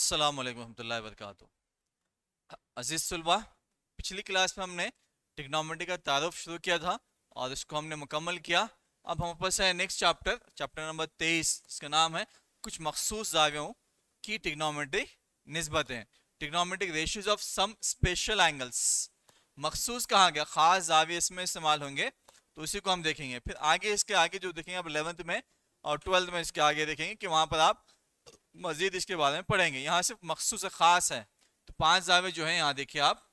अस्सलाम वालेकुम रहमतुल्लाहि व बरकातुहू। अजीज़ तुलबा, पिछली क्लास में हमने ट्रिग्नोमेट्री का तारुफ शुरू किया था और इसको हमने मुकम्मल किया। अब हम पास है नेक्स्ट चैप्टर, चैप्टर नंबर 23। इसका नाम है कुछ मखसूस जावियों की ट्रिग्नोमेट्रिक निस्बतें, trigonometric ratios of some special angles. मखसूस कहाँ गया, ख़ास जाविये इसमें इस्तेमाल होंगे, तो उसी को हम देखेंगे। फिर आगे इसके आगे जो देखेंगे आप 11th में और 12th में इसके आगे देखेंगे कि वहाँ पर आप मजीद इसके बारे में पढ़ेंगे। यहाँ सिर्फ मखसूस ख़ास है, तो 5 जावे जो है यहाँ देखिए आप,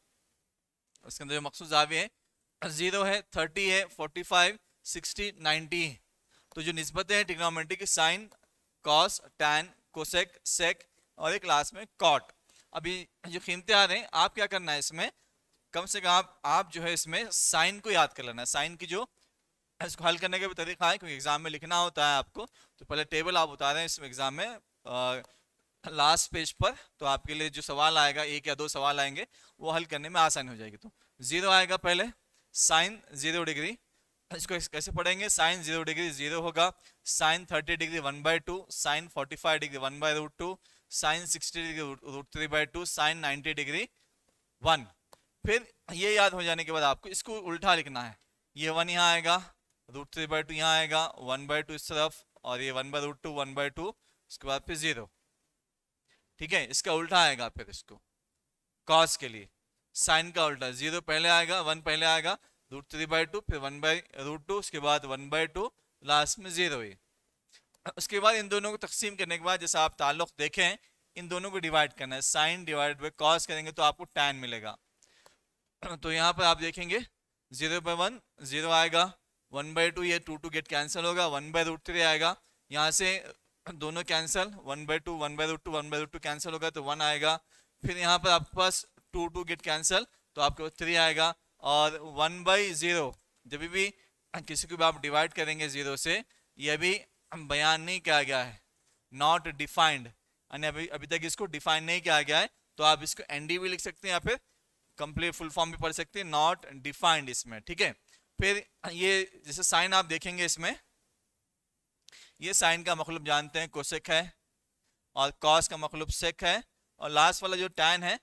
उसके अंदर जो मखसूस जावे है 0 है, 30 है, 45, 60, 90। तो जो निस्बतें हैं ट्रिग्नोमेट्री की, साइन, कॉस, टैन, कोसेक, सेक और एक क्लास में कॉट। अभी जो कीमतें आ रहे हैं, आप क्या करना है इसमें, कम से कम आप जो है इसमें साइन को याद कर लेना है। साइन की जो इसको हल करने का भी तरीका है, क्योंकि एग्जाम में लिखना होता है आपको, तो पहले टेबल आप उतारें इसमें एग्जाम में लास्ट पेज पर, तो आपके लिए जो सवाल आएगा, एक या दो सवाल आएंगे, वो हल करने में आसानी हो जाएगी। तो 0 आएगा पहले, साइन 0 डिग्री। इसको कैसे पढ़ेंगे, साइन 0 डिग्री 0 होगा, sine 30 degree 1/2, sine 45 degree 1/√2, sine 60 degree √3/2, sine 90 degree 1। फिर ये याद हो जाने के बाद आपको इसको उल्टा लिखना है। ये 1 यहाँ आएगा, √3/2 यहाँ आएगा, 1/2 इस तरफ, और ये 1/√2 1/2, उसके बाद फिर 0। ठीक है, इसका उल्टा आएगा फिर इसको कॉस के लिए, साइन का उल्टा, 0 पहले आएगा, 1 पहले आएगा, √3/2, फिर 1/√2, उसके बाद 1/2, लास्ट में 0 ही। उसके बाद इन दोनों को तकसीम करने के बाद जैसा आप ताल्लुक देखें, इन दोनों को डिवाइड करना है। साइन डिवाइड बाय कॉस करेंगे तो आपको टैन मिलेगा। तो यहाँ पर आप देखेंगे 0/1 0 आएगा, 1/2 ये 2 गेट कैंसिल होगा, 1/√3 आएगा, यहाँ से दोनों कैंसिल, 1/2 1/√2 1/√2 कैंसिल होगा तो 1 आएगा। फिर यहाँ पर आपके पास 2 गेट कैंसिल, तो आपके पास 3 आएगा। और 1/0 जब भी किसी को भी आप डिवाइड करेंगे 0 से, यह भी बयान नहीं किया गया है, नॉट डिफाइंड, यानी अभी तक इसको डिफाइन नहीं किया गया है, तो आप इसको एनडी भी लिख सकते हैं या फिर कंप्लीट फुल फॉर्म भी पढ़ सकते हैं, नॉट डिफाइंड इसमें। ठीक है, फिर ये जैसे साइन आप देखेंगे इसमें, ये साइन का मखलूब जानते हैं कोसेक है, और कॉस का मखलूब सेक है, और लास्ट वाला जो टैन है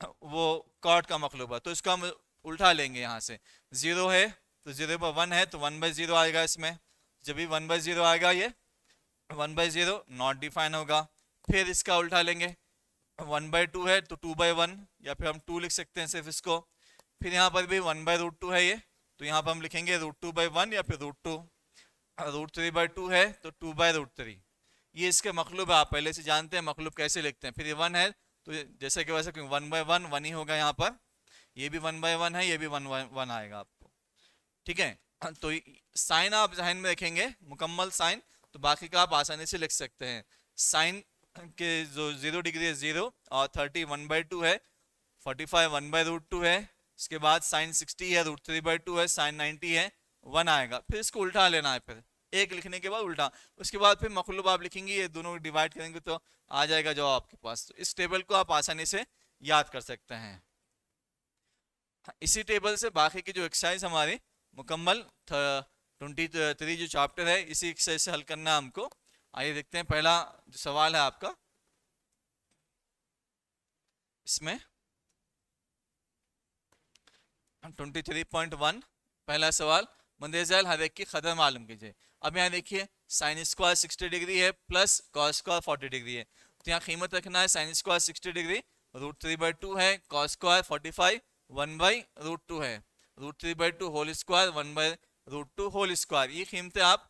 वो कॉट का मखलूब है। तो इसको हम उल्टा लेंगे, यहाँ से 0 है तो 0/1 है, तो 1/0 आएगा इसमें। जब भी 1/0 आएगा, ये 1/0 नॉट डिफाइन होगा। फिर इसका उल्टा लेंगे, 1/2 है तो 2/1, या फिर हम 2 लिख सकते हैं सिर्फ इसको। फिर यहाँ पर भी 1/√2 है ये, तो यहाँ पर हम लिखेंगे √2/1 या फिर √2। √3/2 है तो 2/√3। ये इसके मखलूब है, आप पहले से जानते हैं मखलूब कैसे लिखते हैं। फिर ये 1 है तो जैसे कि वैसे 1/1 1 ही होगा यहाँ पर, ये भी 1/1 है, ये भी 1/1 आएगा आपको। ठीक है, तो साइन आप जहन में रखेंगे, मुकम्मल साइन, तो बाकी का आप आसानी से लिख सकते हैं। साइन के जो 0 डिग्री है 0, और 30 1/2 है, 45 1/√2 है, इसके बाद साइन 60 है, √3/2 है, साइन 90 है, 1 आएगा। फिर इसको उल्टा लेना है, फिर एक लिखने के बाद उल्टा, उसके बाद फिर मखलूब आप लिखेंगे, ये दोनों डिवाइड करेंगे तो आ जाएगा जवाब आपके पास। तो इस टेबल को आप आसानी से याद कर सकते हैं। इसी टेबल से बाकी की जो एक्सरसाइज हमारी मुकम्मल 23 जो चैप्टर है, इसी एक्सरसाइज से हल करना है हमको। आइए देखते हैं, पहला जो सवाल है आपका, इसमें 23.1 पहला सवाल, मंदेजल हर एक की कदर मालूम कीजिए। अब यहाँ देखिए, साइन स्क्वायर 60 डिग्री है प्लस कॉस स्क्वायर 40 डिग्री है, तो यहाँ कीमत रखना है साइन स्क्वायर 60 डिग्री √3/2 है, कॉस स्क्वायर 45 1/√2 है, √3/2 होल स्क्वायर 1/√2 होल स्क्वायर। ये कीमतें आप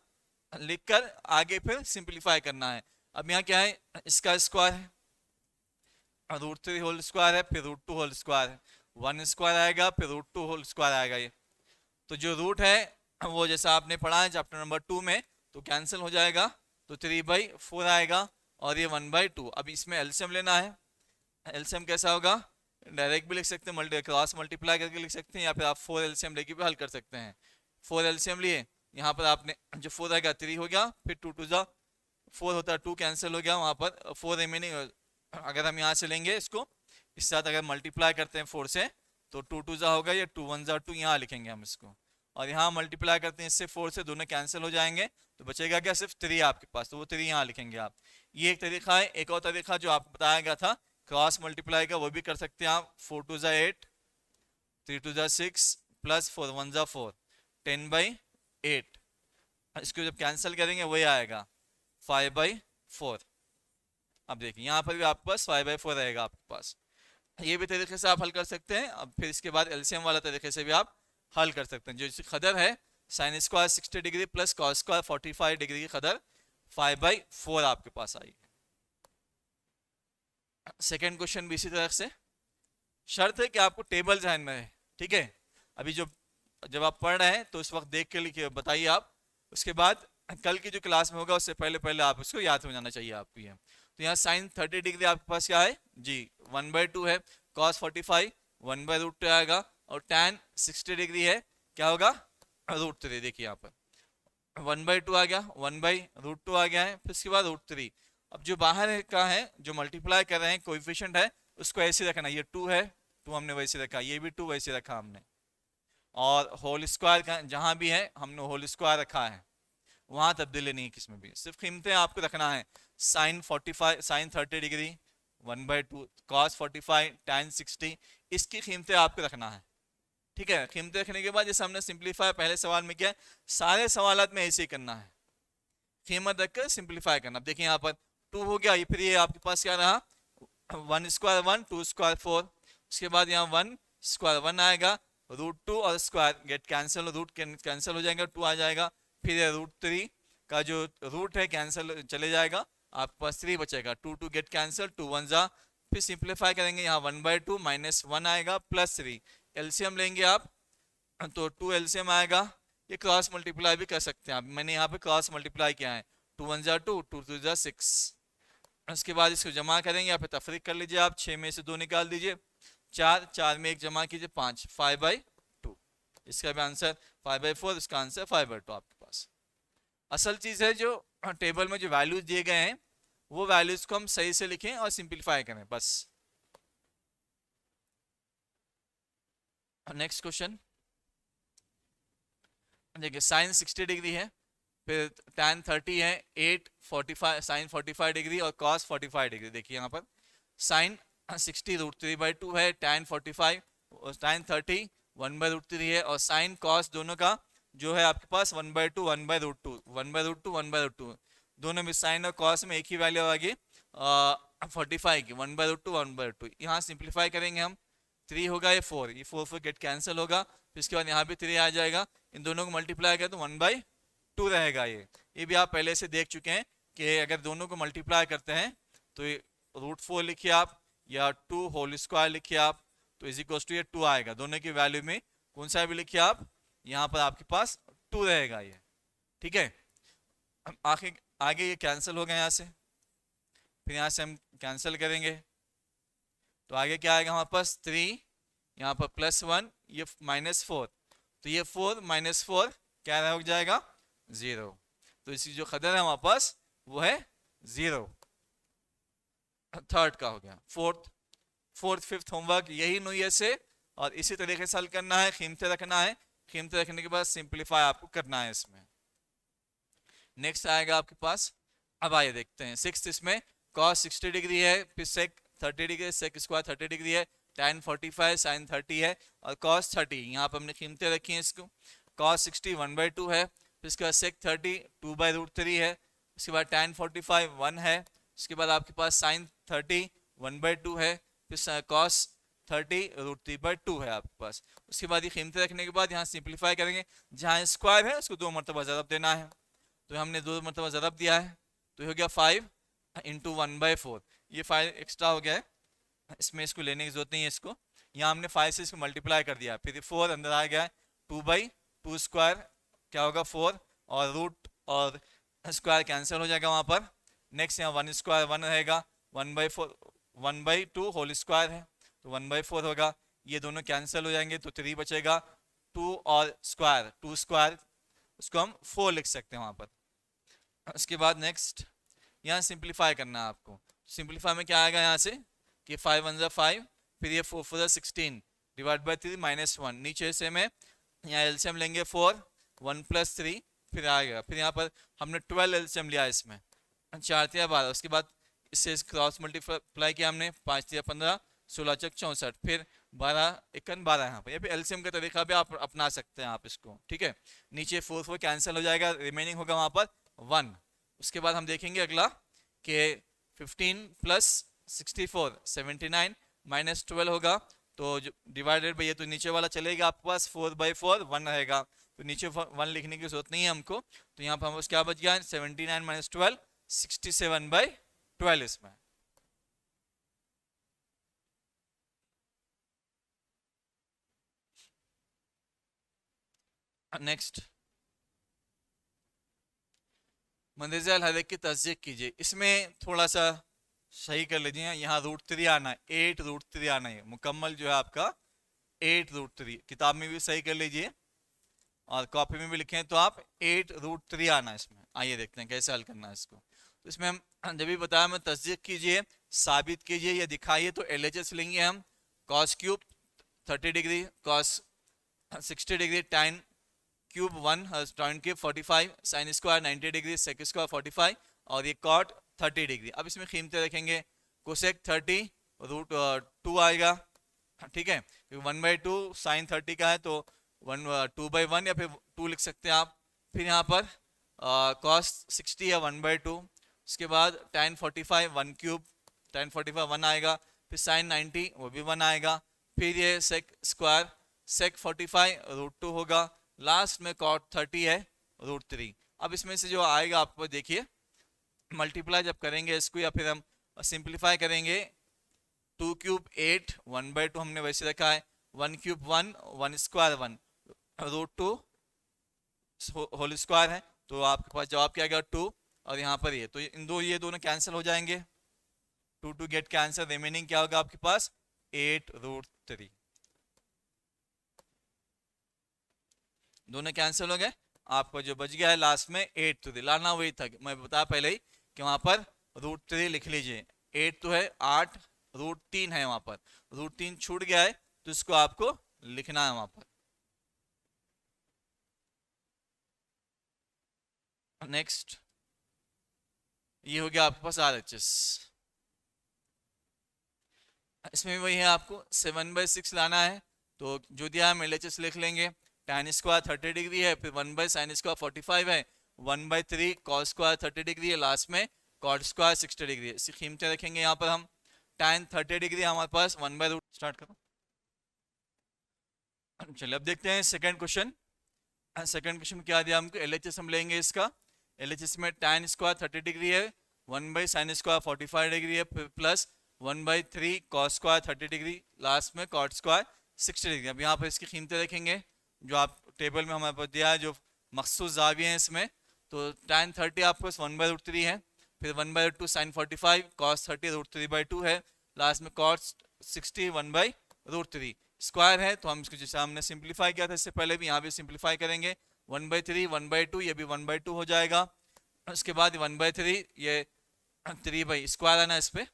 लिखकर आगे फिर सिंप्लीफाई करना है। अब यहाँ क्या है, इसका स्क्वायर है, √3 होल स्क्वायर है, फिर √2 होल स्क्वायर है, 1 स्क्वायर आएगा, फिर √2 होल स्क्वायर आएगा। ये तो जो रूट है वो जैसा आपने पढ़ा है चैप्टर नंबर 2 में, तो कैंसिल हो जाएगा, तो 3/4 आएगा, और ये 1/2। अब इसमें एलसीएम लेना है। एलसीएम कैसा होगा, डायरेक्ट भी लिख सकते हैं, क्रॉस मल्टीप्लाई करके लिख सकते हैं, या फिर आप 4 एलसीएम लेके भी हल कर सकते हैं। 4 एलसीएम लिए, यहाँ पर आपने जो 4 आएगा 3 हो गया, फिर 2 2 जा 4 होता है, 2 कैंसिल हो गया, वहाँ पर 4 रिमेनिंग। अगर हम यहाँ से लेंगे इसको, इस साथ अगर मल्टीप्लाई करते हैं 4 से, तो 2 2 जा होगा, या 2 1 जा 2, यहाँ लिखेंगे हम इसको, और यहाँ मल्टीप्लाई करते हैं इससे 4 से, दोनों कैंसिल हो जाएंगे, तो बचेगा क्या, सिर्फ 3 आपके पास, तो वो 3 यहाँ लिखेंगे आप। ये एक तरीका है। एक और तरीका जो आपको बताया गया था क्रॉस मल्टीप्लाई का, वो भी कर सकते हैं आप। 4 2 ज़ा 8, 3 2 ज़ा 6 प्लस 4 1 ज़ा 4, 10/8। इसको जब कैंसिल करेंगे वही आएगा 5/4। अब देखिए यहाँ पर भी आपके पास 5/4 रहेगा आपके पास। ये भी तरीके से आप हल कर सकते हैं। अब फिर इसके बाद एलसीएम वाला तरीके से भी आप हल कर सकते हैं। जो इसकी कदर है sign square 60 degree plus cos square 45 degree की कदर 5/4 आपके पास आई। सेकेंड क्वेश्चन भी इसी तरह से, शर्त है कि आपको टेबल ध्यान में है, ठीक है। अभी जब आप पढ़ रहे हैं तो उस वक्त देख के लिखिए, बताइए आप। उसके बाद कल की जो क्लास में होगा उससे पहले पहले आप इसको याद हो जाना चाहिए आपको ये। तो यहाँ साइन 30 डिग्री आपके पास क्या है जी, 1/2 है। कॉस 45 1/√2 आएगा। और tan 60 डिग्री है, क्या होगा, √3। देखिए यहाँ पर 1/2 आ गया, 1/√2 आ गया है, फिर उसके बाद √3। अब जो बाहर का है, जो मल्टीप्लाई कर रहे हैं कोएफिशिएंट है, उसको ऐसे रखना। ये 2 है, 2 हमने वैसे रखा, ये भी 2 वैसे रखा हमने। और होल स्क्वायर का जहां भी है हमने होल स्क्वायर रखा है, वहां तब्दीली नहीं किसमें भी, सिर्फ कीमतें आपको रखना है। Sine 45 sine 30 degree 1/2, cos 45 tan 60, इसकी कीमतें आपको रखना है, ठीक है। कीमतें रखने के बाद जैसे हमने सिंप्लीफाई पहले सवाल में किया, सारे सवालात में ऐसे ही करना है, कीमत रखकर सिंप्लीफाई करना। अब देखिए यहाँ पर 2 हो गया, फिर ये आपके पास क्या रहा, 1 स्क्वायर 1, 2 स्क्वायर 4। उसके बाद यहाँ 1 स्क्वायर 1 आएगा, √2 और square get cancel, root cancel हो जाएगा, 2 आ जाएगा। फिर √3 का जो रूट है कैंसिल चले जाएगा, आपके पास 3 बचेगा। 2 2 गेट कैंसिल, 2 1 जा। फिर सिंप्लीफाई करेंगे, यहाँ 1/2 माइनस 1 आएगा प्लस 3। एलसीएम लेंगे आप तो 2 एलसीएम आएगा। ये क्रॉस मल्टीप्लाई भी कर सकते हैं आप, मैंने यहाँ पे क्रॉस मल्टीप्लाई किया है। 2 1 जा 2, 2 2 जा 6। उसके बाद इसको जमा करेंगे, या फिर तफरीक कर लीजिए आप, 6 में से 2 निकाल दीजिए, 4 4 में 1 जमा कीजिए 5, 5/2। इसका भी आंसर 5/4, इसका आंसर 5/2 आपके पास। असल चीज है जो टेबल में जो वैल्यूज दिए गए हैं वो वैल्यूज को हम सही से लिखें और सिंप्लीफाई करें बस। नेक्स्ट क्वेश्चन देखिए, साइन 60 डिग्री है, फिर tan 30 है, 8 45 साइन 45 डिग्री और cos 45 डिग्री। देखिए यहाँ पर साइन 60 √3/2 है, tan 45 और tan 30 1/√3 है, और साइन cos दोनों का जो है आपके पास 1/2 1/√2 1/√2 1/√2, दोनों में साइन और cos में एक ही वैल्यू आ गई 45 की, 1/√2 1/2। यहाँ सिंप्लीफाई करेंगे हम, 3 होगा, ये 4, ये 4 4 गेट कैंसिल होगा। फिर इसके बाद यहाँ भी 3 आ जाएगा, इन दोनों को मल्टीप्लाई करें तो 1/2 रहेगा। ये भी आप पहले से देख चुके हैं कि अगर दोनों को मल्टीप्लाई करते हैं तो ये √4 लिखिए आप, या 2 होल स्क्वायर लिखिए आप, तो इज इक्वल टू ये 2 आएगा। दोनों की वैल्यू में कौन सा भी लिखिए आप, यहाँ पर आपके पास 2 रहेगा ये, ठीक है। आगे ये कैंसिल हो गया यहाँ से, फिर यहाँ से हम कैंसिल करेंगे तो आगे क्या आएगा हमारे पास 3, यहाँ पर +1, ये -4, तो ये 4 -4 क्या हो जाएगा 0। तो इसकी जो कदर है हमारे पास वो है 0। थर्ड का हो गया। फोर्थ फिफ्थ होमवर्क यही नोइए से, और इसी तरीके से हल करना है, कीमतें रखना है, कीमतें रखने के बाद सिंप्लीफाई आपको करना है इसमें। नेक्स्ट आएगा आपके पास, अब आइए देखते हैं सिक्स्थ। इसमें cos 60 डिग्री है, फिर sec 30 degree, sec square 30 degree है, tan 45 sin 30 है, और cos 30 यहाँ पर हमने कीमतें रखी हैं इसको। cos 60 1/2 है, फिर इसके बाद sec 30 2/√3 है, उसके बाद tan 45 1 है, उसके बाद आपके पास sin 30 1/2 है, फिर cos 30 √3/2 है आपके पास। उसके बाद ये कीमतें रखने के बाद यहाँ सिंप्लीफाई करेंगे, जहाँ स्क्वायर है उसको 2 मरतबा ज़रब देना है, तो हमने 2 मरतबा ज़रब दिया है, तो हो गया 5 × 1/4। ये 5 एक्स्ट्रा हो गया है, इसमें इसको लेने की जरूरत नहीं है इसको, यहाँ हमने 5 से इसको मल्टीप्लाई कर दिया, फिर 4 अंदर आ गया है, 2/2 स्क्वायर क्या होगा 4, और रूट और स्क्वायर कैंसिल हो जाएगा वहाँ पर। नेक्स्ट यहाँ 1 स्क्वायर 1 रहेगा, 1/2 होल स्क्वायर है तो 1/4 होगा, ये दोनों कैंसिल हो जाएंगे तो 3 बचेगा। 2 और स्क्वायर 2 स्क्वायर, उसको हम 4 लिख सकते हैं वहाँ पर। उसके बाद नेक्स्ट यहाँ सिंप्लीफाई करना है आपको। सिंप्लीफाई में क्या आएगा यहाँ से कि 5 1 5, फिर ये 4 4 16 डिवाइड बाई 3 -1, नीचे से मैं यहाँ एलसीएम लेंगे 4, 1 + 3 फिर आएगा, फिर यहाँ पर हमने 12 एलसीएम लिया इसमें, 4 × 12, उसके बाद इससे क्रॉस मल्टीप्लाई किया हमने, 5 × 15, 16 × 64, फिर 12 × 1 12 यहाँ पर, ये भी एलसीएम का तरीका भी आप अपना सकते हैं आप इसको, ठीक है। नीचे 4 4 कैंसिल हो जाएगा, रिमेनिंग होगा वहाँ पर 1। उसके बाद हम देखेंगे अगला कि 15 + 64 79 -12 होगा, तो जो डिवाइडेड बाई ये तो नीचे वाला चलेगा आपके पास, 4/4 1 रहेगा, तो नीचे 1 लिखने की जरूरत नहीं है हमको, तो यहाँ पर हम क्या बच गया 79 - 12 67/12 इसमें। नेक्स्ट, मंदेजा अल हदक की तस्दीक कीजिए, इसमें थोड़ा सा सही कर लीजिए, यहाँ √3 आना है, 8 √3 आना है, मुकम्मल जो है आपका 8 √3, किताब में भी सही कर लीजिए और कॉपी में भी लिखें तो आप 8 √3 आना है इसमें। आइए देखते हैं कैसे हल करना है इसको। तो इसमें हम जब भी बताया मैं तस्दीक कीजिए, साबित कीजिए या दिखाइए, तो LHS लेंगे हम, cos cube 30 degree, cos 60 degree, tan cube 1 tan cube 45, sin square 90 degree, sec square 45 और ये cot 30 डिग्री। अब इसमें कीमतें रखेंगे, cosec 30 √2 आएगा, ठीक है, 1/2 sin 30 का है तो 2/1 या फिर 2 लिख सकते हैं आप। फिर यहाँ पर cos 60 है 1/2, उसके बाद tan 45 1 क्यूब, tan 45 1 आएगा, फिर sin 90 वो भी 1 आएगा, फिर ये sec स्क्वायर sec 45 √2 होगा, लास्ट में cot 30 है √3। अब इसमें से जो आएगा आपको देखिए, मल्टीप्लाई जब करेंगे इसको या फिर हम सिंप्लीफाई करेंगे, 2 क्यूब 8 1/2 हमने वैसे रखा है, 1 क्यूब 1 1 स्क्वायर 1 √2 होल स्क्वायर है, तो आपके पास जवाब क्या आएगा 2, और यहाँ पर ये तो ये दोनों कैंसिल हो जाएंगे, 2 2 गेट कैंसिल, रिमेनिंग क्या होगा आपके पास 8 √3, दोनों कैंसिल हो गए, आपको जो बच गया है लास्ट में 8 तो लाना वही था, मैं बता पहले ही कि वहां पर √3 लिख लीजिए, 8 तो है 8 √3 है, वहां पर √3 छूट गया है तो इसको आपको लिखना है वहां पर। नेक्स्ट, ये हो गया आपके पास RHS, इसमें भी वही है, आपको 7/6 लाना है, तो जो दिया है हम LHS लिख लेंगे, tan स्क्वायर 30 डिग्री है, फिर 1/sin स्क्वायर 45 है, 1/3 cos स्क्वायर 30 डिग्री है, लास्ट में cot स्क्वायर 60 डिग्री है। इसी कीमतें रखेंगे यहाँ पर हम, tan 30 डिग्री हमारे पास 1/√, स्टार्ट करो। चलिए अब देखते हैं सेकंड क्वेश्चन। सेकंड क्वेश्चन क्या दिया हमको, LHS हम लेंगे इसका, LHS में tan स्क्वायर 30 डिग्री है, 1/sin स्क्वायर 45 डिग्री है, plus 1/3 cos square 30 degree, last में cot स्क्वायर 60 डिग्री। अब यहाँ पर इसकी कीमतें देखेंगे जो आप टेबल में हमारे पास दिया है, जो मखसूस जाविये हैं इसमें, तो tan 30 आपके पास 1/√3 है, फिर 1/2 sin 45 cos 30 √3/2 है, लास्ट में cot 60 1/√3, स्क्वायर है तो हम इसको जैसे हमने सिंप्लीफाई किया था इससे पहले भी यहाँ भी सिंप्लीफाई करेंगे, 1/3 1/2 ये भी 1/2 हो जाएगा, उसके बाद 1/3 ये 3 स्क्वायर है ना इस पे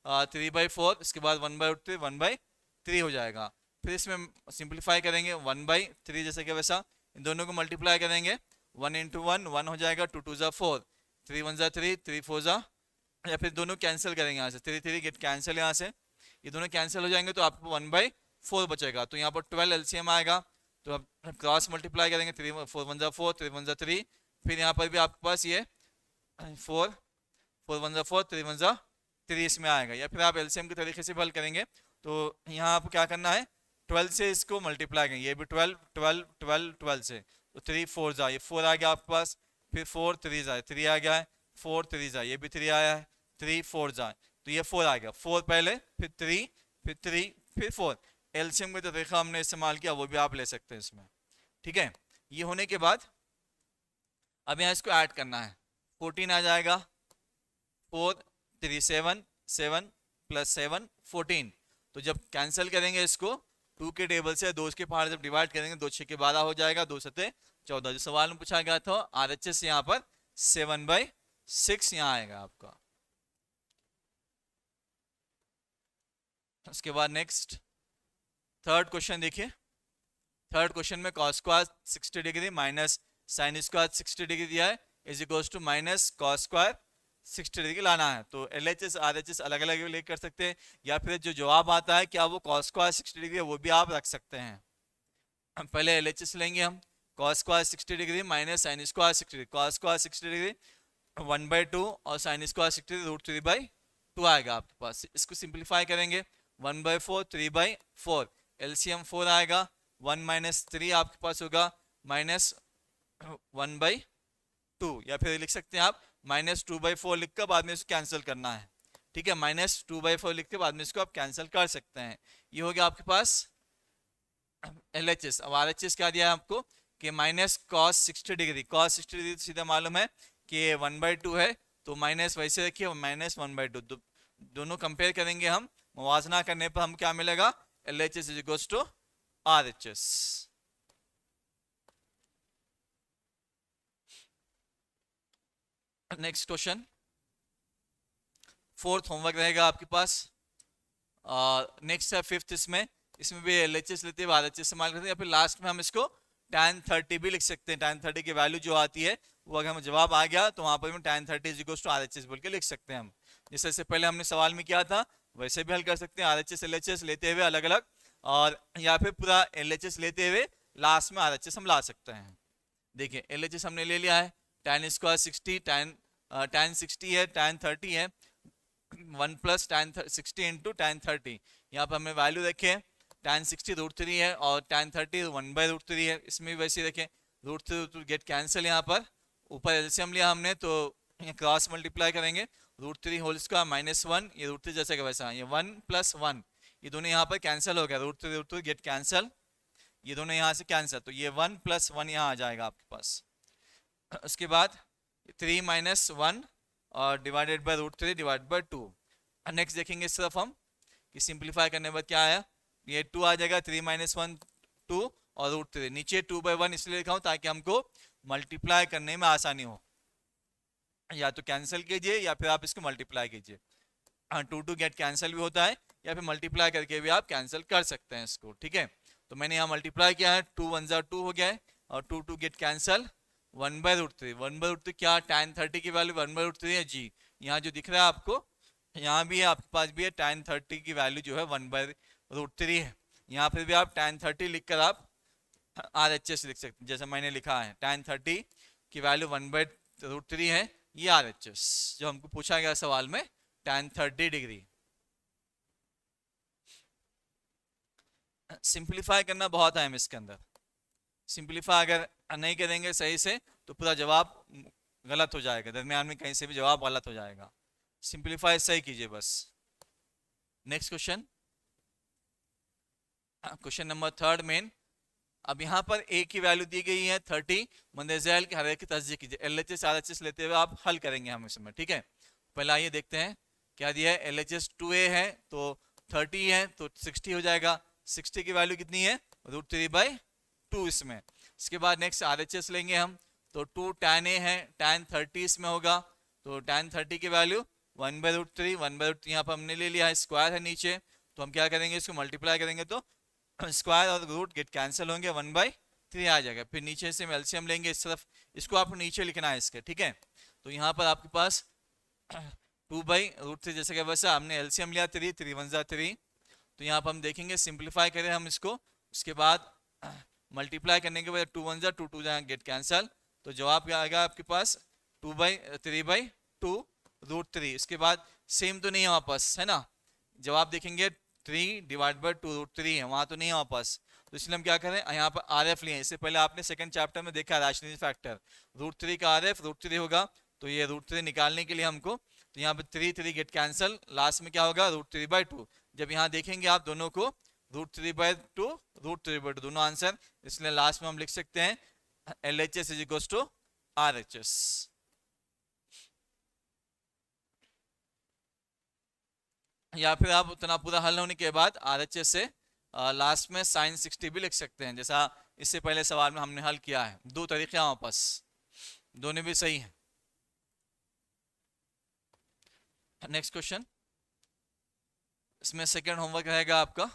3/4, इसके बाद 1/3 1/3 हो जाएगा, फिर इसमें सिंप्लीफाई करेंगे 1/3 जैसे कि वैसा, इन दोनों को मल्टीप्लाई करेंगे, 1 × 1 1 हो जाएगा, 2 2 = 4, 3 1 = 3, 3 4 = या फिर दोनों कैंसिल करेंगे यहाँ से, 3 3 गेट कैंसिल, यहाँ से ये दोनों कैंसिल हो जाएंगे तो आपको 1/4 बचेगा, तो यहाँ पर 12 LCM आएगा, तो अब क्रॉस मल्टीप्लाई करेंगे, 3 4 1 = 4, 3 1 = 3, फिर यहाँ पर भी आपके पास ये 4 4 1 = 4, 3 1 = 3 इसमें आएगा, या फिर आप LCM के तरीके से हल करेंगे, तो यहाँ आपको क्या करना है 12 से इसको मल्टीप्लाई करेंगे, ये भी 12 12 12 12 से, तो 3 4 ज़ा, ये 4 आ गया आपके पास, फिर 4 3 ज़ा 3 आ गया है, 4 3 ज़ा ये भी 3 आया है, 3 4 ज़ा, तो ये 4 आ गया, 4 पहले फिर 3 फिर 3 फिर 4, एलसीएम का जो तरीका हमने इस्तेमाल किया वो भी आप ले सकते हैं इसमें, ठीक है। ये होने के बाद अब यहाँ इसको ऐड करना है, 14 आ जाएगा, 4 3 7 7 + 7 14, तो जब कैंसिल करेंगे इसको 2 के टेबल से 2 के पहाड़ जब डिवाइड करेंगे, 2 6 के 12 हो जाएगा, 2 7 14, जो सवाल में पूछा गया था RHS यहाँ पर 7/6 यहाँ आएगा आपका। उसके बाद नेक्स्ट थर्ड क्वेश्चन देखिए, थर्ड क्वेश्चन में cos square 60 degree minus sine square 60 degree दिया है is equals to minus cos square 60 degree लाना है। तो LHS RHS अलग अलग ले कर सकते हैं, या फिर जो जवाब आता है क्या वो cos स्क्वायर 60 डिग्री है वो भी आप रख सकते हैं। हम पहले LHS लेंगे हम, cos square 60 degree minus sine square 60 degree, cos square 60 degree 1/2 और साइन स्क्वायर 60 डिग्री √3/2 आएगा आपके पास। इसको सिंप्लीफाई करेंगे 1/4 3/4, LCM 4 आएगा, 1 माइनस 3 आपके पास होगा माइनस 1/2, या फिर लिख सकते हैं आप माइनस 2/4 लिख कर बाद में इसको कैंसिल करना है। ठीक है, माइनस 2/4 लिख के बाद में इसको आप कैंसिल कर सकते हैं। ये हो गया आपके पास LHS। अब RHS क्या दिया है आपको कि minus cos 60 degree, cos 60 degree तो सीधा मालूम है कि 1/2 है, तो माइनस वैसे रखिए माइनस 1/2, दोनों कंपेयर करेंगे हम, मुवाजना करने पर हम क्या मिलेगा LHS is equals to RHS। Next question, fourth homework रहेगा आपके पास। नेक्स्ट है फिफ्थ, इसमें भी LHS लेते हैं RHS इस्तेमाल करते हैं, या फिर लास्ट में हम इसको tan 30 भी लिख सकते हैं। tan 30 की वैल्यू जो आती है वो अगर हमें जवाब आ गया तो वहां पर हम tan 30 is equals to RHS बोल के लिख सकते हैं हम, जैसे पहले हमने सवाल में किया था वैसे भी हल कर सकते हैं। RHS LHS लेते हुए अलग अलग, और या फिर पूरा LHS लेते हुए लास्ट में RHS हम ला सकते हैं। देखिए LHS हमने ले लिया है, tan स्क्वायर 60, tan 60 है, tan 30 है, 1 प्लस tan 60 इंटू tan 30, यहाँ पर हमने वैल्यू रखे tan 60 √3 है और tan 30 1/√3 है। इसमें भी वैसे देखें √3 गेट कैंसिल, यहाँ पर ऊपर एलसीएम लिया हमने तो क्रॉस मल्टीप्लाई करेंगे, √3 होल स्क्वायर माइनस 1, ये √3 जैसे का वैसा, ये 1 + 1, ये दोनों यहाँ पर कैंसिल हो गया, √3 गेट कैंसिल, ये दोनों यहाँ से कैंसिल, तो ये 1 + 1 यहाँ आ जाएगा आपके पास। उसके बाद 3 - 1 और divided by √3 divide by 2। Next देखेंगे इस तरफ हम कि सिंप्लीफाई करने के बाद क्या आया, ये 2 आ जाएगा, 3 - 1 2 और √3, नीचे 2/1 इसलिए लिखा हूं ताकि हमको मल्टीप्लाई करने में आसानी हो, या तो कैंसिल कीजिए या फिर आप इसको मल्टीप्लाई कीजिए। 2 गेट कैंसिल भी होता है, या फिर मल्टीप्लाई करके भी आप कैंसिल कर सकते हैं इसको। ठीक है, तो मैंने यहाँ मल्टीप्लाई किया है, 2 1 = 2 हो गया है, और 2 गेट कैंसिल, 1/√3, 1/√3 क्या tan 30 की वैल्यू 1/√3 है जी, यहाँ जो दिख रहा है आपको यहाँ भी है, आपके पास भी है, tan 30 की वैल्यू जो है 1/√3 है। यहाँ पर भी आप tan 30 लिखकर आप RHS लिख सकते हैं, जैसे मैंने लिखा है tan 30 की वैल्यू 1/√3 है, ये RHS जो हमको पूछा गया सवाल में tan 30 डिग्री। सिंप्लीफाई करना बहुत है इसके अंदर, सिंप्लीफाई अगर नहीं करेंगे सही से तो पूरा जवाब गलत हो जाएगा, दरमियान में कहीं से भी जवाब गलत हो जाएगा। सिंप्लीफाई सही कीजिए बस। Next question, question number third main. अब यहाँ पर a की वैल्यू दी गई है 30, मंदेजैल के हर की तस्दीक कीजिए। LHS RHS लेते हुए आप हल करेंगे हम इसमें। ठीक है, पहले आइए देखते हैं क्या दिया है। LHS 2a है तो 30 है तो 60 हो जाएगा, 60 की वैल्यू कितनी है √3/2 इसमें। इसके बाद नेक्स्ट RHS लेंगे हम, तो 2 tan a है, tan 30 इसमें होगा, तो tan 30 की वैल्यू 1/√3, 1/√3 यहाँ पर हमने ले लिया है, स्क्वायर है नीचे, तो हम क्या करेंगे इसको मल्टीप्लाई करेंगे तो स्क्वायर और रूट गेट कैंसिल होंगे, 1/3 आ जाएगा। फिर नीचे से हम एलसीएम लेंगे इस तरफ, इसको आपको नीचे लिखना है इसके। ठीक है, तो यहाँ पर आपके पास 2/√3 जैसे कि वैसा हमने एलसीएम लिया 3, 3 1 = 3, तो यहाँ पर हम देखेंगे सिंप्लीफाई करें हम इसको, उसके बाद मल्टीप्लाई करने के बाद 2 1 = 2, 2 गेट कैंसिल, तो जवाब क्या आएगा आपके पास 2/3/2 √3। इसके बाद सेम तो नहीं है वापस, है ना, जवाब देखेंगे 3 / 2 √3 है, वहां तो नहीं है वापस, तो इसलिए हम क्या करें यहाँ पर RF लिए। इससे पहले आपने सेकंड चैप्टर में देखा रैशनल फैक्टर, √3 का RF √3 होगा, तो ये √3 निकालने के लिए हमको, तो यहाँ पर 3 3 गेट कैंसिल, लास्ट में क्या होगा √3/2। जब यहाँ देखेंगे आप दोनों को √3/2 √3/2 दोनों आंसर, इसलिए लास्ट में हम लिख सकते हैं LHS is equals to RHS। या फिर आप उतना पूरा हल होने के बाद RHS से लास्ट में sin 60 भी लिख सकते हैं, जैसा इससे पहले सवाल में हमने हल किया है। दो तरीके हैं वापस, दोनों भी सही हैं। नेक्स्ट क्वेश्चन, इसमें सेकंड होमवर्क रहेगा आपका,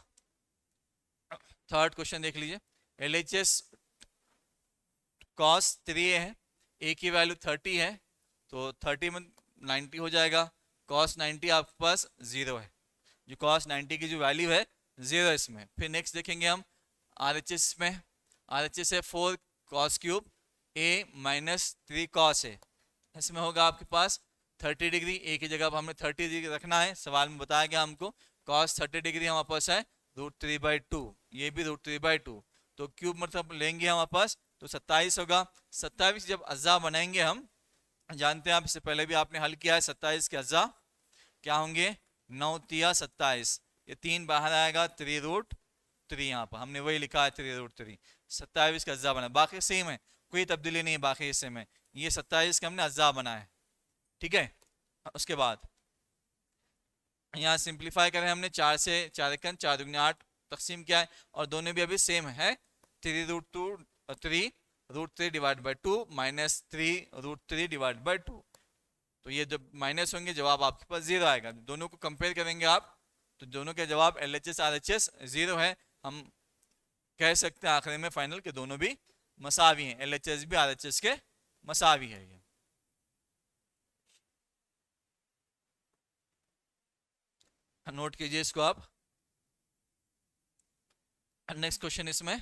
थर्ड क्वेश्चन देख लीजिए। LHS cos 3a है, a की वैल्यू 30 है, तो 30 में 90 हो जाएगा, cos 90 आपके पास 0 है, जो cos 90 की जो वैल्यू है 0 है इसमें। फिर नेक्स्ट देखेंगे हम RHS में, RHS है 4 cos cube a minus 3 cos a, इसमें होगा आपके पास 30 डिग्री, a की जगह पर हमने 30 डिग्री रखना है, सवाल में बताया गया हमको cos 30 डिग्री हमारे पास है √3/2, ये भी √3/2, तो क्यूब मतलब लेंगे हमारे पास तो 27 होगा। 27 जब अज्जा बनाएंगे हम, जानते हैं आप, इससे पहले भी आपने हल किया है, 27 के अज्जा क्या होंगे, 9 तिया 27, ये 3 बाहर आएगा 3√3, यहाँ पर हमने वही लिखा है 3√3, 27 का अज्जा बना, बाकी सेम है, कोई तब्दीली नहीं है बाकी हिस्से में, ये 27 का हमने अज्जा बना है, ठीक है। उसके बाद यहाँ सिंप्लीफाई करें हमने, 4 से 4 एकन 4 दुगने 8 तकसीम किया है, और दोनों भी अभी सेम है, 3√3 divide by 2 minus 3√3 divide by 2, तो ये जब माइनस होंगे जवाब आपके पास 0 आएगा। दोनों को कंपेयर करेंगे आप, तो दोनों के जवाब LHS RHS 0 है, हम कह सकते हैं आखिर में फाइनल के दोनों भी मसावी हैं, LHS भी RHS के मसावी है। ये नोट कीजिए इसको आप। नेक्स्ट क्वेश्चन इसमें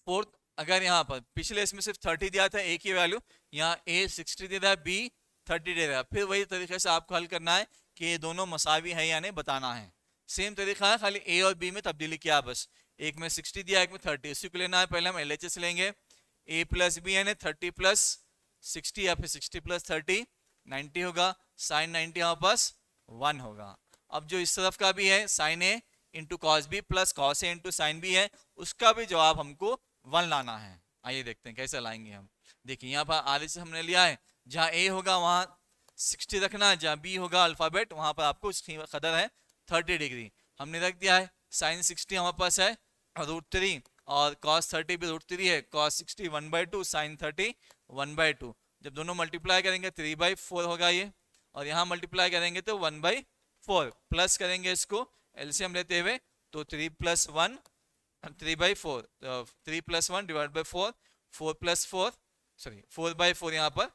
फोर्थ, अगर यहाँ पर पिछले इसमें सिर्फ 30 दिया था a की वैल्यू, यहाँ a 60 दे रहा है, b 30 दे रहा है, फिर वही तरीके से आपको हल करना है कि ये दोनों मसावी है या नहीं बताना है, सेम तरीका है, खाली a और b में तब्दीली किया बस, एक में 60 दिया एक में 30, इसी को लेना है। पहले हम LHS लेंगे, a प्लस b यानी 30 प्लस 60 या फिर 60 प्लस 30 90 होगा, साइन 90 यहाँ पास 1 होगा। अब जो इस तरफ का भी है sine a into cos b plus cos a into sine b है, उसका भी जवाब हमको 1 लाना है। आइए देखते हैं कैसे लाएंगे हम। देखिए यहाँ पर RHS हमने लिया है, जहाँ a होगा वहाँ 60 रखना है, जहाँ b होगा अल्फाबेट वहाँ पर आपको इसकी कदर है 30 डिग्री, हमने रख दिया है। साइन 60 हमारे पास है √3 और cos 30 भी √3 है, cos 60 1/2 साइन 30 1/2, जब दोनों मल्टीप्लाई करेंगे 3/4 होगा ये, और यहाँ मल्टीप्लाई करेंगे तो 1/4, प्लस करेंगे इसको एलसीएम लेते हुए तो 3 + 1 3/4, 3 + 1 डिवाइड बाई 4, 4 + 4 सॉरी 4/4 यहाँ पर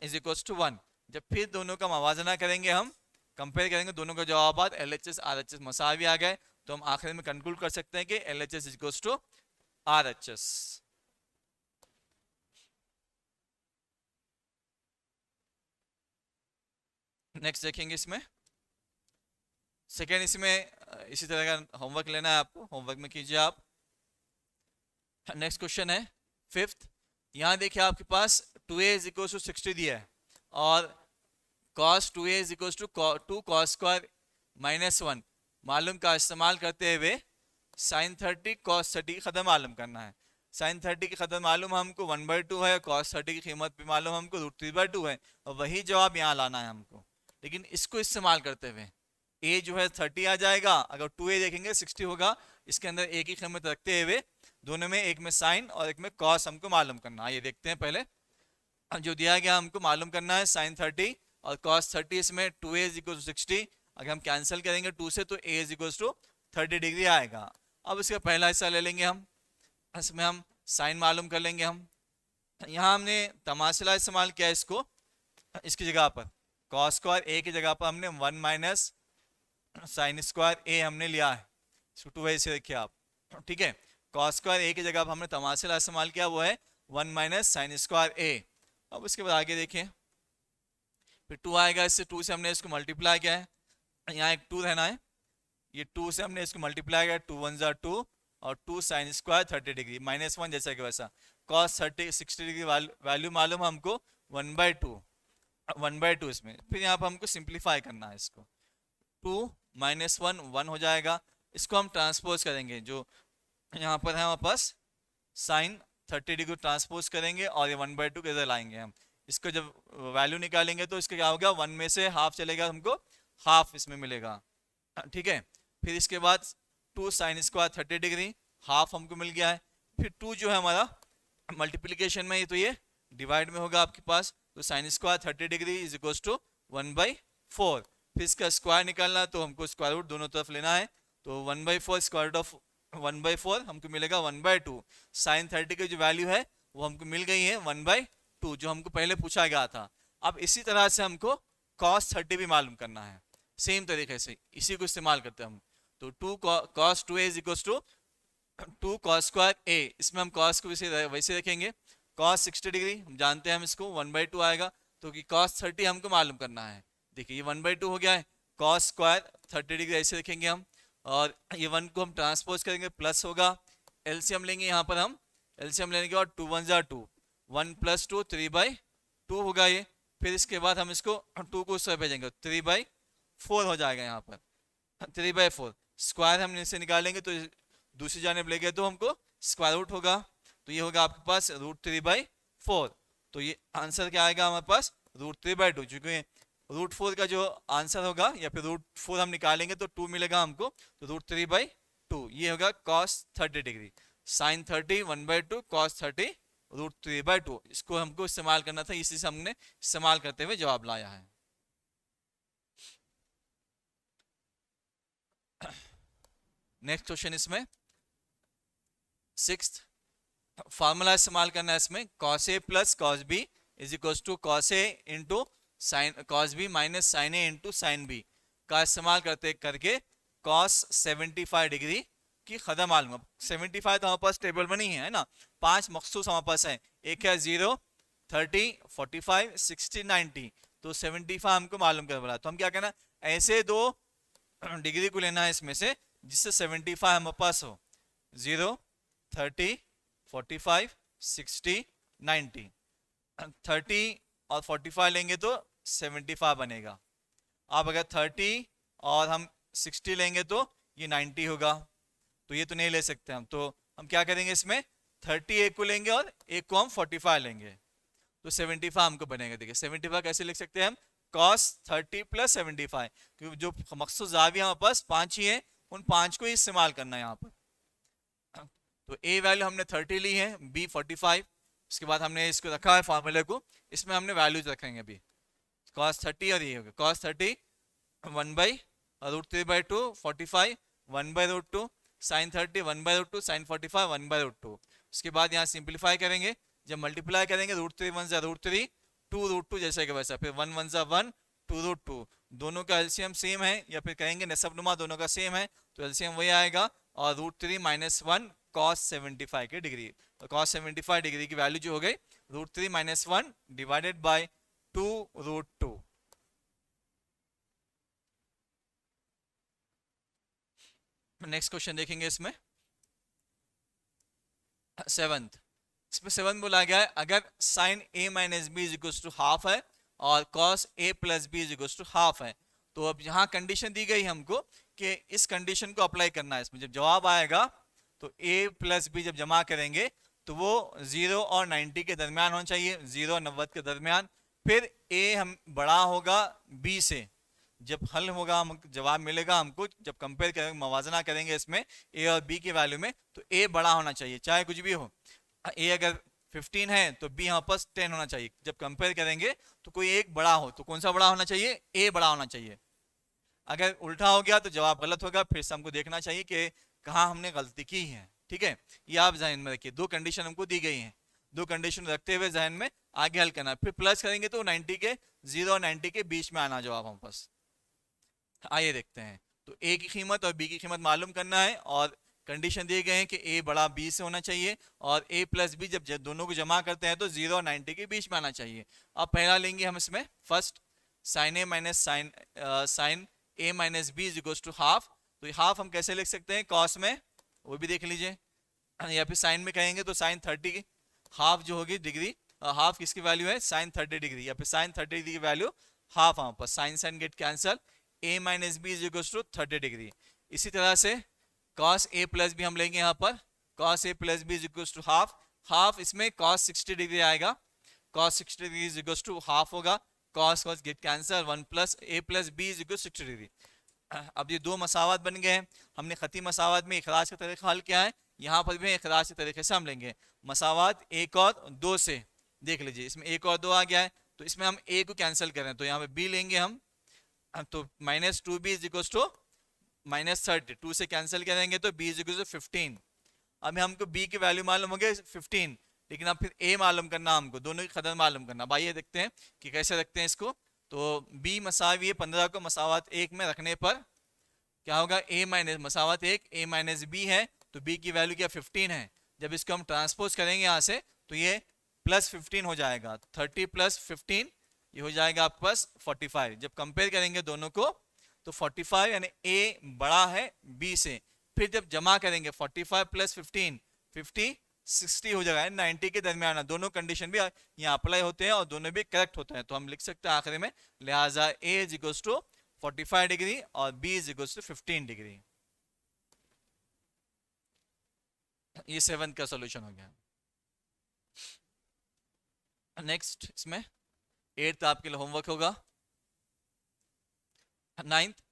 इज इक्वल टू 1। जब फिर दोनों का मवाजना करेंगे, हम कंपेयर करेंगे दोनों का जवाब LHS RHS मसावी आ गए, तो हम आखिर में कंक्लूड कर सकते हैं कि LHS is equal to RHS। Next देखेंगे इसमें सेकेंड, इसमें इसी तरह का होमवर्क लेना है आपको, होमवर्क में कीजिए आप। नेक्स्ट क्वेश्चन है फिफ्थ, यहाँ देखिए आपके पास 2a = 60 दिया है और cos 2a = 2 cos स्क्वायर -1 मालूम का इस्तेमाल करते हुए sin 30 cos 30 की कदर मालूम करना है। sin 30 की कदर मालूम हमको 1/2 है, cos 30 की कीमत भी मालूम हमको √3/2 है, और वही जवाब यहाँ लाना है हमको, लेकिन इसको इस्तेमाल करते हुए a जो है 30 आ जाएगा, अगर 2a देखेंगे 60 होगा, इसके अंदर a की कीमत रखते हुए दोनों में एक में साइन और एक में कॉस हमको मालूम करना है। ये देखते हैं पहले, जो दिया गया हमको मालूम करना है sin 30 और cos 30, इसमें 2a = 60, अगर हम कैंसिल करेंगे 2 से तो a = 30 डिग्री आएगा। अब इसका पहला हिस्सा ले लेंगे हम, इसमें हम साइन मालूम कर लेंगे हम। यहाँ हमने तमाशला इस्तेमाल किया इसको, इसकी जगह पर cos स्क्वायर a की जगह पर हमने 1 - sin स्क्वायर a हमने लिया है, इसको 2 ऐसे रखिए आप, ठीक है। cos स्क्वायर a की जगह पर हमने तमाशला इस्तेमाल किया, वो है 1 - sin स्क्वायर a। अब उसके बाद आगे देखिए, फिर 2 आएगा, इससे 2 से हमने इसको मल्टीप्लाई किया है, यहाँ एक 2 रहना है, ये 2 से हमने इसको मल्टीप्लाई किया, 2 × 1 = 2 और 2 sin स्क्वायर 30 डिग्री -1 जैसा कि वैसा, cos 60 डिग्री वैल्यू मालूम हमको 1/2 इसमें। फिर यहाँ पर हमको सिंप्लीफाई करना है इसको, 2 - 1 1 हो जाएगा, इसको हम ट्रांसपोज करेंगे, जो यहाँ पर है हमारे पास साइन 30 डिग्री ट्रांसपोज करेंगे और ये 1/2 किधर लाएंगे हम, इसको जब वैल्यू निकालेंगे तो इसका क्या होगा, 1 में से हाफ चलेगा, हमको हाफ इसमें मिलेगा, ठीक है। फिर इसके बाद 2 sin स्क्वायर 30 डिग्री हाफ हमको मिल गया है। फिर 2 जो है हमारा मल्टीप्लीकेशन में, तो ये डिवाइड में होगा आपके पास, तो sin square 30 degree is equal to 1/4। फिर इसका स्क्वायर निकालना, तो हमको स्क्वायर रूट दोनों तरफ लेना है, तो 1/4 स्क्वायर रूट ऑफ 1/4 हमको मिलेगा 1/2। साइन 30 की जो वैल्यू है वो हमको मिल गई है 1/2, जो हमको पहले पूछा गया था। अब इसी तरह से हमको cos 30 भी मालूम करना है, सेम तरीके से इसी को इस्तेमाल करते हैं हम। तो 2 cos 2a is equal to 2 cos square a, इसमें हम cos को वैसे रखेंगे। cos 60 डिग्री हम जानते हैं हम इसको 1/2 आएगा, तो कि cos 30 हमको मालूम करना है। देखिए ये 1/2 हो गया है, cos स्क्वायर 30 डिग्री ऐसे रखेंगे हम, और ये 1 को हम ट्रांसपोज करेंगे, प्लस होगा। एलसीएम लेंगे यहाँ पर हम, एलसीएम लेने के बाद 2 1 2, 1 + 2 3/2 होगा ये। फिर इसके बाद हम इसको 2 को उस तरह भेजेंगे, 3/4 हो जाएगा यहाँ पर, 3/4। स्क्वायर हम इसे निकालेंगे तो दूसरी जानिब ले गए तो हमको स्क्वायर रूट होगा, तो ये होगा आपके पास √3/4। तो ये आंसर क्या आएगा हमारे पास, √3/2। चूंकि √4 का जो आंसर होगा या फिर √4 हम निकालेंगे तो 2 मिलेगा हमको, तो √3/2 ये होगा cos 30 डिग्री। sin 30 1/2, cos 30 √3/2। इसको हमको इस्तेमाल करना था, इसी से हमने इस्तेमाल करते हुए जवाब लाया है। नेक्स्ट क्वेश्चन इसमें 6th फार्मूला इस्तेमाल करना है इसमें, cos a + cos b is equal to cos a into cos b minus sin a into sin b का इस्तेमाल करके cos 75 डिग्री की खदा मालूम। 75 तो हमारे पास टेबल में नहीं है ना, 5 मखसूस हमारे पास है, एक है 0 30 45 60 90, तो 75 हमको मालूम कर बोला। तो हम क्या करना, ऐसे दो डिग्री को लेना है इसमें से जिससे 75 हमारे पास हो, 0 30 45 60 90। 30 और 45 लेंगे तो 75 बनेगा। अब अगर 30 और हम 60 लेंगे तो ये 90 होगा, तो ये तो नहीं ले सकते हम, तो हम क्या करेंगे इसमें 30 एक को लेंगे और एक को हम 45 लेंगे, तो 75 हमको बनेगा। देखिए 75 कैसे लिख सकते हैं हम, cos 30 + 75, क्योंकि जो मकसूद जाविया हमारे पास 5 ही है, उन 5 को ही इस्तेमाल करना है यहाँ पर। तो a वैल्यू हमने 30 ली है, b 45, उसके बाद हमने इसको रखा है फार्मूले को, इसमें हमने वैल्यूज रखेंगे अभी, cos 30 और ये होगा cos 30 1/√3/2, 45 1/√2, sin 30 1/√2, sin 45 1/√2। उसके बाद यहाँ सिंप्लीफाई करेंगे, जब मल्टीप्लाई करेंगे √3 1 √3, 2 √2 जैसे कि वैसा, फिर 1 1 1 2 √2, दोनों का एलसीएम सेम है, या फिर कहेंगे नसबनुमा दोनों का सेम है, तो एलसीएम वही आएगा, और √3 - 1 cos 75 की डिग्री, तो cos 75 डिग्री की वैल्यू जो हो गई √3 - 1 डिवाइडेड बाय 2 √2। नेक्स्ट क्वेश्चन देखेंगे इसमें 7th, इसमें 7th बोला गया है, अगर sin a - b = हाफ है और cos a + b = हाफ है, तो अब यहाँ कंडीशन दी गई हमको कि इस कंडीशन को अप्लाई करना है। इसमें जब जवाब आएगा तो a + b जब जमा करेंगे तो वो 0 और 90 के दरमियान होना चाहिए, 0 और 90 के दरमियान। फिर a हम बड़ा होगा b से, जब हल होगा हम जवाब मिलेगा हमको, जब कंपेयर करेंगे मवाजना करेंगे इसमें a और b की वैल्यू में, तो a बड़ा होना चाहिए चाहे कुछ भी हो। a अगर 15 है तो b हमारे पास 10 होना चाहिए। जब कंपेयर करेंगे तो कोई एक बड़ा हो, तो कौन सा बड़ा होना चाहिए, a बड़ा होना चाहिए। अगर उल्टा हो गया तो जवाब गलत होगा, फिर से हमको देखना चाहिए कि कहाँ हमने गलती की है। ठीक है, ये आप जहन में रखिए, दो कंडीशन हमको दी गई हैं, दो कंडीशन रखते हुए जहन में आगे हल करना। फिर प्लस करेंगे तो 90 के 0 और 90 के बीच में आना जवाब हमारे पास। आइए देखते हैं, तो a की कीमत और b की कीमत मालूम करना है, और कंडीशन दिए गए हैं कि a बड़ा b से होना चाहिए, और a + b जब दोनों को जमा करते हैं तो 0 और 90 के बीच में आना चाहिए। अब पहला लेंगे हम इसमें first, sin a - sin a - b = half. तो हाफ हम कैसे लिख सकते हैं, cos में, वो भी देख लीजिए, या फिर साइन में कहेंगे तो sin 30 हाफ जो होगी डिग्री, हाफ किसकी वैल्यू है, sin 30 डिग्री, या फिर sin 30 डिग्री की वैल्यू हाफ, हमारे पास sin get cancel, a - b = 30 degree. इसी तरह से cos a + b हम लेंगे यहाँ पर, cos a + b = half, half इसमें cos 60 डिग्री आएगा, cos 60 डिग्री = हाफ होगा, cos get cancel, 1 + a + b = 60 degree. अब ये दो मसावत बन गए हैं। हमने खती मसावत में इखराज का तरीका हल किया है, यहाँ पर भी इखराज के तरीके से हम लेंगे। मसावत 1 और 2 से देख लीजिए, इसमें 1 और 2 आ गया है, तो इसमें हम a को कैंसिल करें तो यहाँ पे b लेंगे हम, तो -2b = -30, 2 से कैंसिल करेंगे तो b इज इक्वल टू 15। अब हमको b की वैल्यू मालूम हो गया 15, लेकिन अब फिर a मालूम करना, हमको दोनों की कदर मालूम करना। अब आइए देखते हैं कि कैसे रखते हैं इसको। तो b मसावी है 15 को मसावत 1 में रखने पर क्या होगा, a माइनस मसावत 1 a माइनस b है, तो b की वैल्यू क्या 15 है। जब इसको हम ट्रांसपोज करेंगे यहाँ से तो ये +15 हो जाएगा, 30 + 15 ये हो जाएगा आपके पास 45। जब कंपेयर करेंगे दोनों को तो 45 यानी a बड़ा है b से। फिर जब जमा करेंगे 45 + 15 50 60 हो जाएगा, 90 के दरमियान। दोनों कंडीशन भी यहाँ अप्लाई होते हैं और दोनों भी करेक्ट होते हैं, तो हम लिख सकते हैं आखिर में लिहाजा a is equal to 45 degree और b is equal to 15 degree. ये 7th का सॉल्यूशन हो गया। नेक्स्ट इसमें 8th आपके लिए होमवर्क होगा। 9th,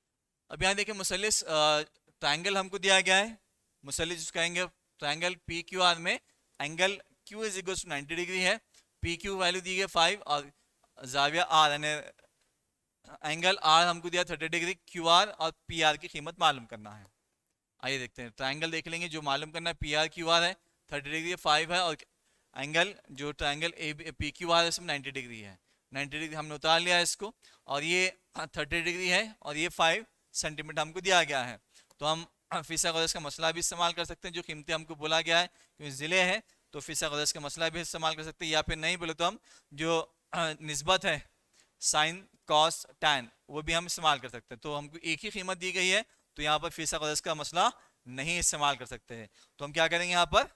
अब यहाँ देखिए मुसल्लिस ट्रायंगल हमको दिया गया है। मुसल्लिस जिसको कहेंगे ट्रायंगल पी क्यू आर में angle Q is equal to 90 degree है, पी क्यू वैल्यू दी गई 5 और जाविया R यानी एंगल R हमको दिया 30 डिग्री। क्यू आर और पी आर की कीमत मालूम करना है। आइए देखते हैं, ट्रायंगल देख लेंगे। जो मालूम करना है पी आर क्यू आर है 30 डिग्री 5 है, और एंगल जो triangle A P Q are है इसमें 90 डिग्री है। 90 डिग्री हमने उतार लिया है इसको, और ये 30 डिग्री है और ये 5 सेंटीमीटर हमको दिया गया है। तो हम फिसागोरस का मसला भी इस्तेमाल कर सकते हैं, जो कीमतें हमको बोला गया है क्योंकि ज़िले हैं तो फिसागोरस का मसला भी इस्तेमाल कर सकते हैं, या फिर नहीं बोले तो हम जो निस्बत है साइन कॉस टैन वो भी हम इस्तेमाल कर सकते हैं। तो हमको एक ही कीमत दी गई है तो यहाँ पर फिसागोरस का मसला नहीं इस्तेमाल कर सकते हैं। तो हम क्या करेंगे, यहाँ पर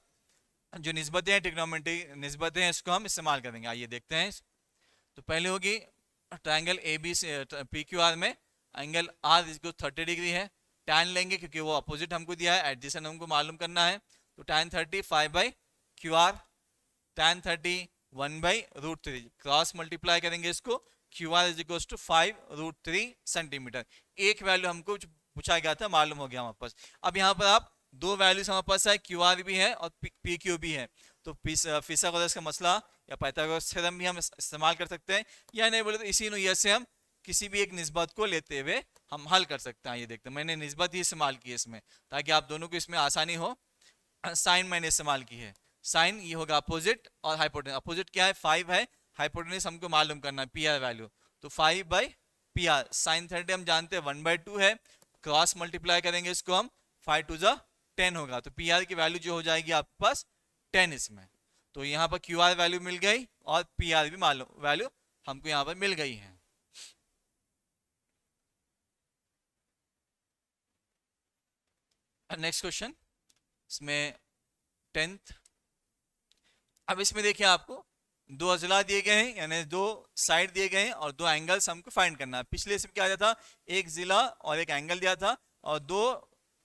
जो निस्बतें हैं ट्रिग्नोमेट्रिक निस्बतें हैं इसको हम इस्तेमाल करेंगे। आइए देखते हैं। तो पहले होगी ट्रायंगल ए बी से पी क्यू आर में एंगल आर इसको 30 डिग्री है। टैन लेंगे क्योंकि वो अपोजिट हमको दिया है, एडजेसेंट हमको मालूम करना है। तो tan 30 5/QR, tan 30 1/√3, cross multiply करेंगे इसको। Q R is equal to 5√3 centimetre. एक वैल्यू हमको पूछा गया था मालूम हो गया हमारे पास। अब यहाँ पर आप दो वैल्यूज हमारे पास है, क्यू आर भी है और पी क्यू भी है। तो फिसागोरस का मसला या पाइथागोरस थ्योरम भी हम इस्तेमाल कर सकते हैं, या नहीं बोले तो इसी नोयत से हम किसी भी एक निस्बत को लेते हुए हम हल कर सकते हैं। ये देखते हैं मैंने निस्बत ही इस्तेमाल की है इसमें ताकि आप दोनों को इसमें आसानी हो। साइन मैंने इस्तेमाल की है, साइन ये होगा अपोजिट और हाइपोटेनस। अपोजिट क्या है 5 है, हाइपोटेनस हमको मालूम करना है पी आर वैल्यू। तो 5/PR, साइन 30 हम जानते हैं 1/2 है, क्रॉस मल्टीप्लाई करेंगे इसको हम 5 2 जा 10 होगा। तो पी आर की वैल्यू जो हो जाएगी आपके पास 10 इसमें। तो यहाँ पर क्यू आर वैल्यू मिल गई और पी आर भी मालूम वैल्यू हमको यहाँ पर मिल गई है। नेक्स्ट क्वेश्चन इसमें 10th। अब इसमें देखिए आपको दो अजला दिए गए हैं यानी दो साइड दिए गए हैं और दो एंगल्स हमको फाइंड करना है। पिछले इसमें क्या दिया था, एक जिला और एक एंगल दिया था और दो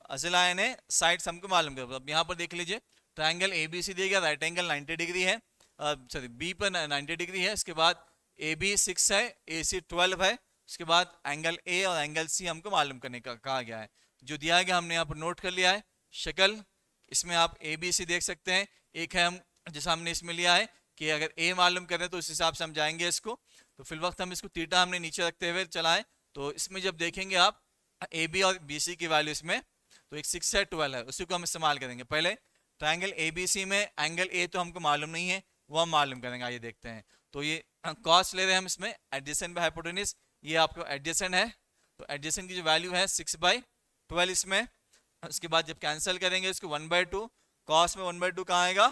अजला यानी साइड्स हमको मालूम कर। अब यहाँ पर देख लीजिए ट्रायंगल ए बी सी दिया गया, राइट एंगल 90 डिग्री है, सॉरी बी पर 90 डिग्री है। इसके बाद ए बी 6 है, ए सी 12 है। उसके बाद एंगल ए और एंगल सी हमको मालूम करने का कहा गया है। जो दिया गया हमने यहाँ पर नोट कर लिया है शक्ल। इसमें आप ए बी सी देख सकते हैं। एक है हम जैसा हमने इसमें लिया है कि अगर ए मालूम करें तो उस हिसाब से हम जाएंगे इसको। तो फिल वक्त हम इसको थीटा हमने नीचे रखते हुए चलाएं तो इसमें जब देखेंगे आप ए बी और बी सी की वैल्यू इसमें तो एक 6 है 12 है, उसी को हम इस्तेमाल करेंगे। पहले ट्रायंगल ए बी सी में एंगल ए तो हमको मालूम नहीं है, वो हम मालूम करेंगे। आइए देखते हैं। तो ये कॉस ले रहे हैं हम इसमें एडजेसेंट बाय हाइपोटेनस, ये आपको एडजेसेंट है तो एडजेसेंट की जो वैल्यू है 6/12 इसमें। उसके बाद जब कैंसिल करेंगे इसको 1/2, कॉस में 1/2 कहाँ आएगा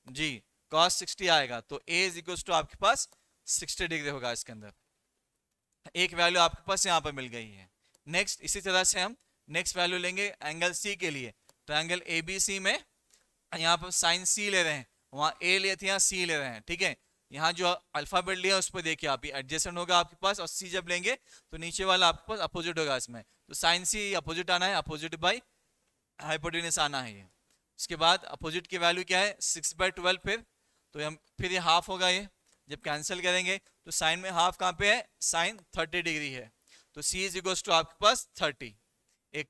जी, cos 60 आएगा। तो a इज इक्वल टू आपके पास 60 डिग्री होगा। इसके अंदर एक वैल्यू आपके पास यहाँ पर मिल गई है। नेक्स्ट इसी तरह से हम नेक्स्ट वैल्यू लेंगे एंगल C के लिए। ट्रायंगल ABC में यहाँ पर साइन C ले रहे हैं, वहाँ A लिए थे यहाँ C ले रहे हैं, ठीक है। यहाँ जो अल्फाबेट लिया उस पर देखिए आप, एडजेसेंट होगा आपके पास और C जब लेंगे तो नीचे वाला आपके पास अपोजिट होगा इसमें। तो साइन C अपोजिट आना है, अपोजिट बाई हाइपोटेनस आना है ये। उसके बाद अपोजिट की वैल्यू क्या है 6/12 फिर तो हम फिर ये हाफ होगा। ये जब कैंसिल करेंगे तो साइन में हाफ कहाँ पे है, साइन 30 डिग्री है। तो C इज इक्वल टू आपके पास 30, एक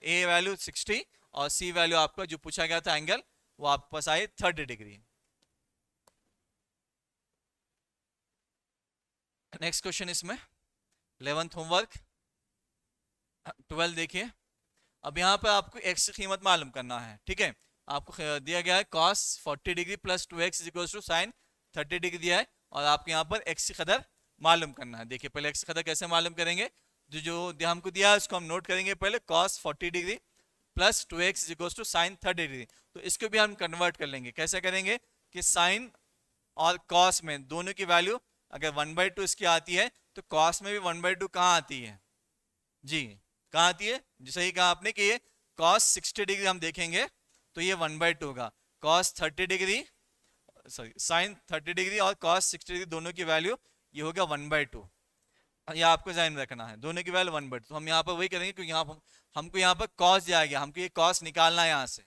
A वैल्यू 60 और C वैल्यू आपका जो पूछा गया था एंगल वो आपके पास आए 30 डिग्री। नेक्स्ट क्वेश्चन इसमें 11th होमवर्क 12 देखिए, अब यहाँ पर आपको x की कीमत मालूम करना है, ठीक है। आपको दिया गया है cos 40 degree plus 2x equal to sine 30 degree दिया है, और आपको यहाँ पर x की कदर मालूम करना है। देखिए पहले x की कदर कैसे मालूम करेंगे, जो हमको दिया है उसको हम नोट करेंगे पहले, cos 40 degree plus 2x equal to sine 30 degree. तो इसको भी हम कन्वर्ट कर लेंगे, कैसे करेंगे कि साइन और cos में दोनों की वैल्यू अगर 1/2 इसकी आती है तो cos में भी 1/2 कहाँ आती है जी, कहाँ आती है जी, सही कहा आपने कि ये cos 60 डिग्री हम देखेंगे तो ये 1/2 होगा। cos 30 degree sorry sine 30 degree और cos 60 डिग्री दोनों की वैल्यू ये होगा 1/2। ये आपको ध्यान रखना है, दोनों की वैल्यू 1/2। तो हम यहाँ पर वही करेंगे क्योंकि यहाँ हमको यहाँ पर cos दिया गया, हमको ये cos निकालना है यहाँ से।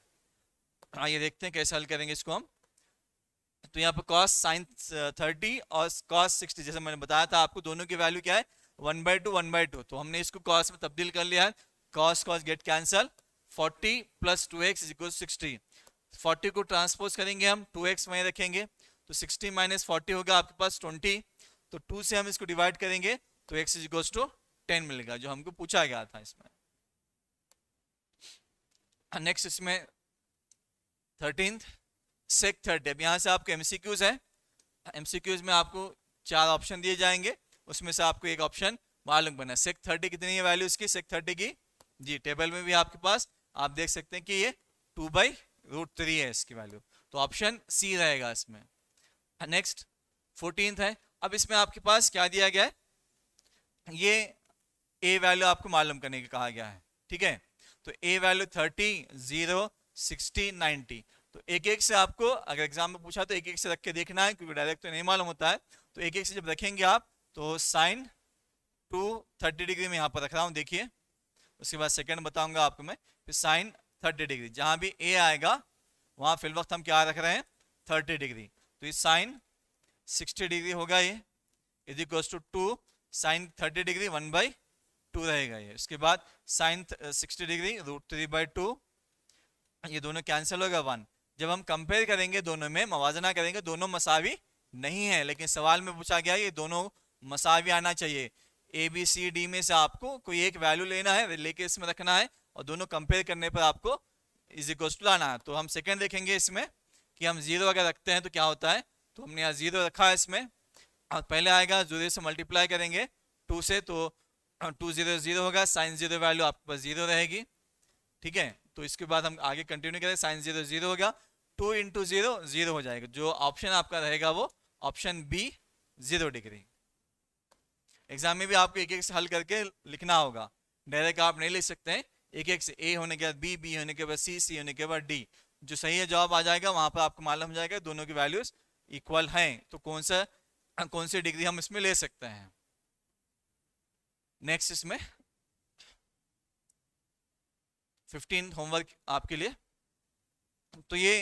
ये देखते हैं कैसे हल करेंगे इसको हम। तो यहाँ पर cos साइन 30 और cos 60, जैसे मैंने बताया था आपको दोनों की वैल्यू क्या है 1/2 1/2। तो हमने इसको cos में तब्दील कर लिया है, cos cos get cancel, 40 plus 2x equal 60। 40 को ट्रांसपोज करेंगे हम, 2x वहीं रखेंगे तो 60 माइनस 40 होगा आपके पास 20। तो 2 से हम इसको डिवाइड करेंगे तो x इक्वल टू 10 मिलेगा, जो हमको पूछा गया था इसमें। नेक्स्ट इसमें 13th सेक 30। अब यहाँ से आपके एमसीक्यूज है, एमसीक्यूज में आपको 4 ऑप्शन दिए जाएंगे, उसमें से आपको एक ऑप्शन मालूम करना है। सेक 30 कितनी है वैल्यू इसकी, सेक 30 की जी टेबल में भी आपके पास आप देख सकते हैं कि ये 2/√3 है इसकी वैल्यू, तो ऑप्शन सी रहेगा इसमें। नेक्स्ट 14th है, अब इसमें आपके पास क्या दिया गया है, ये ए वैल्यू आपको मालूम करने का कहा गया है, ठीक है। तो ए वैल्यू 30 0 60 90। तो एक एक से आपको अगर एग्जाम में पूछा तो एक एक से रख के देखना है, क्योंकि डायरेक्ट तो नहीं मालूम होता है। तो एक एक से जब रखेंगे आप तो साइन 30 डिग्री में यहाँ पर रख रहा हूँ देखिए, उसके बाद सेकंड बताऊंगा आपको मैं, फिर साइन 30 डिग्री, जहां भी ए आएगा वहां फिल वक्त हम क्या रख रहे हैं 30 डिग्री। तो ये साइन 60 डिग्री होगा, ये is equal to 2 sine 30 degree 1/2 रहेगा ये। उसके बाद साइन 60 डिग्री √3/2, ये दोनों कैंसिल होगा 1। जब हम कंपेयर करेंगे दोनों में मवाजना करेंगे, दोनों मसावी नहीं है, लेकिन सवाल में पूछा गया ये दोनों मसावी आना चाहिए। ए बी सी डी में से आपको कोई एक वैल्यू लेना है, लेके इसमें रखना है, और दोनों कंपेयर करने पर आपको इज इक्वल टू लाना है। तो हम सेकंड देखेंगे इसमें कि हम 0 अगर रखते हैं तो क्या होता है। तो हमने यहाँ 0 रखा है इसमें, और पहले आएगा 0 से मल्टीप्लाई करेंगे 2 से, तो 2 0 0 होगा, साइन 0 वैल्यू आपके पास 0 रहेगी, ठीक है। तो इसके बाद हम आगे कंटिन्यू करें, साइन 0 0 होगा, 2 इंटू 0 0 हो जाएगा, जो ऑप्शन आपका रहेगा वो ऑप्शन बी 0 डिग्री। एग्जाम में भी आपको एक एक से हल करके लिखना होगा, डायरेक्ट आप नहीं लिख सकते हैं, एक एक से ए होने के बाद बी, बी होने के बाद सी, सी होने के बाद डी, जो सही है जवाब आ जाएगा वहां पर आपको मालूम हो जाएगा दोनों की वैल्यूज इक्वल हैं, तो कौन सी डिग्री हम इसमें ले सकते हैं। नेक्स्ट इसमें 15 होमवर्क आपके लिए, तो ये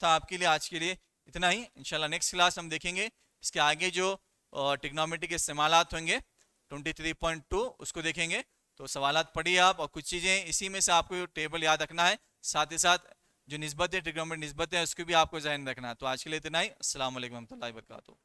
था आपके लिए आज के लिए इतना ही। इंशाल्लाह नेक्स्ट क्लास हम देखेंगे इसके आगे जो ट्रिग्नोमेट्री के इस्तेमालात होंगे 23.2 उसको देखेंगे। तो सवालात पढ़िए आप, और कुछ चीज़ें इसी में से आपको टेबल याद रखना है, साथ ही साथ जो निस्बत है ट्रिग्नोमेट्री निस्बत है उसको भी आपको ध्यान रखना है। तो आज के लिए इतना ही। अस्सलाम वालेकुम रहमतुल्लाहि व बरकातुहू।